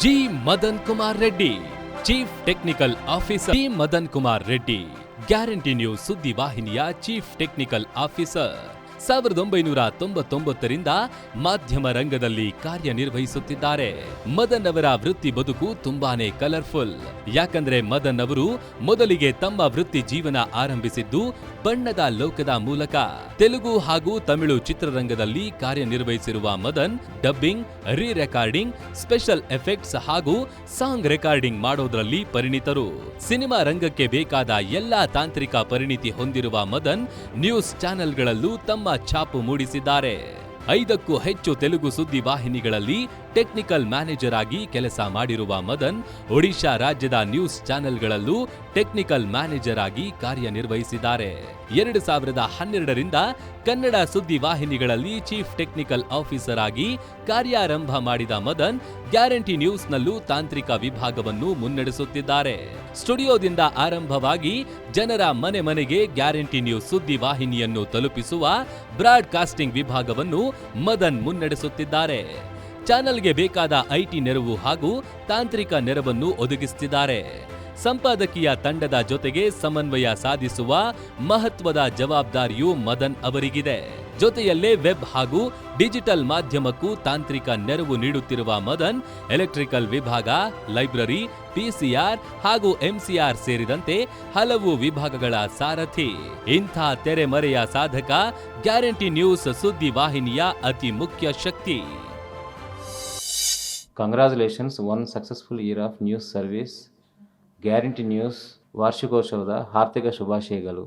G Madan Kumar Reddy, chief technical officer. G Madan Kumar Reddy guarantee news ಸುದ್ದಿ ವಾಹಿನಿಯ chief technical officer. 1999ರಿಂದ ಮಾಧ್ಯಮ ರಂಗದಲ್ಲಿ ಕಾರ್ಯನಿರ್ವಹಿಸುತ್ತಿದ್ದಾರೆ. ಮದನ್ ಅವರ ವೃತ್ತಿ ಬದುಕು ತುಂಬಾನೇ ಕಲರ್ಫುಲ್. ಯಾಕಂದ್ರೆ ಮದನ್ ಅವರು ಮೊದಲಿಗೆ ತಮ್ಮ ವೃತ್ತಿ ಜೀವನ ಆರಂಭಿಸಿದ್ದು ಬಣ್ಣದ ಲೋಕದ ಮೂಲಕ. ತೆಲುಗು ಹಾಗೂ ತಮಿಳು ಚಿತ್ರರಂಗದಲ್ಲಿ ಕಾರ್ಯನಿರ್ವಹಿಸಿರುವ Madan dubbing, re recording, special effects ಹಾಗೂ ಸಾಂಗ್ ರೆಕಾರ್ಡಿಂಗ್ ಮಾಡೋದ್ರಲ್ಲಿ ಪರಿಣಿತರು. ಸಿನಿಮಾ ರಂಗಕ್ಕೆ ಬೇಕಾದ ಎಲ್ಲಾ ತಾಂತ್ರಿಕ ಪರಿಣಿತಿ ಹೊಂದಿರುವ ಮದನ್ ನ್ಯೂಸ್ ಚಾನೆಲ್ಗಳಲ್ಲೂ ತಮ್ಮ ಛಾಪು ಮೂಡಿಸಿದ್ದಾರೆ. 5ಕ್ಕೂ ಹೆಚ್ಚು ತೆಲುಗು ಸುದ್ದಿ ವಾಹಿನಿಗಳಲ್ಲಿ ಟೆಕ್ನಿಕಲ್ ಮ್ಯಾನೇಜರ್ ಆಗಿ ಕೆಲಸ ಮಾಡಿರುವ ಮದನ್ ಒಡಿಶಾ ರಾಜ್ಯದ ನ್ಯೂಸ್ ಚಾನೆಲ್ಗಳಲ್ಲೂ ಟೆಕ್ನಿಕಲ್ ಮ್ಯಾನೇಜರ್ ಆಗಿ ಕಾರ್ಯನಿರ್ವಹಿಸಿದ್ದಾರೆ. 2012ರಿಂದ ಕನ್ನಡ ಸುದ್ದಿ ವಾಹಿನಿಗಳಲ್ಲಿ ಚೀಫ್ ಟೆಕ್ನಿಕಲ್ ಆಫೀಸರ್ ಆಗಿ ಕಾರ್ಯಾರಂಭ ಮಾಡಿದ ಮದನ್ ಗ್ಯಾರಂಟಿ ನ್ಯೂಸ್ನಲ್ಲೂ ತಾಂತ್ರಿಕ ವಿಭಾಗವನ್ನು ಮುನ್ನಡೆಸುತ್ತಿದ್ದಾರೆ. ಸ್ಟುಡಿಯೋದಿಂದ ಆರಂಭವಾಗಿ ಜನರ ಮನೆ ಮನೆಗೆ ಗ್ಯಾರಂಟಿ ನ್ಯೂಸ್ ಸುದ್ದಿ ವಾಹಿನಿಯನ್ನು ತಲುಪಿಸುವ ಬ್ರಾಡ್ಕಾಸ್ಟಿಂಗ್ ವಿಭಾಗವನ್ನು ಮದನ್ ಮುನ್ನಡೆಸುತ್ತಿದ್ದಾರೆ. ಚಾನೆಲ್ಗೆ ಬೇಕಾದ ಐಟಿ ನೆರವು ಹಾಗೂ ತಾಂತ್ರಿಕ ನೆರವನ್ನು ಒದಗಿಸುತ್ತಿದ್ದಾರೆ. ಸಂಪಾದಕೀಯ ತಂಡದ ಜೊತೆಗೆ ಸಮನ್ವಯ ಸಾಧಿಸುವ ಮಹತ್ವದ ಜವಾಬ್ದಾರಿಯು ಮದನ್ ಅವರಿಗಿದೆ. ಜೊತೆಯಲ್ಲೇ ವೆಬ್ ಹಾಗೂ ಡಿಜಿಟಲ್ ಮಾಧ್ಯಮಕ್ಕೂ ತಾಂತ್ರಿಕ ನೆರವು ನೀಡುತ್ತಿರುವ ಮದನ್ ಎಲೆಕ್ಟ್ರಿಕಲ್ ವಿಭಾಗ, ಲೈಬ್ರರಿ, ಪಿಸಿಆರ್ ಹಾಗೂ ಎಂಸಿಆರ್ ಸೇರಿದಂತೆ ಹಲವು ವಿಭಾಗಗಳ ಸಾರಥಿ. ಇಂಥ ತೆರೆಮರೆಯ ಸಾಧಕ ಗ್ಯಾರಂಟಿ ನ್ಯೂಸ್ ಸುದ್ದಿ ವಾಹಿನಿಯ ಅತಿ ಮುಖ್ಯ ಶಕ್ತಿ. Congratulations, one successful year of news service. Guarantee News ವಾರ್ಷಿಕೋತ್ಸವದ ಹಾರ್ದಿಕ ಶುಭಾಶಯಗಳು.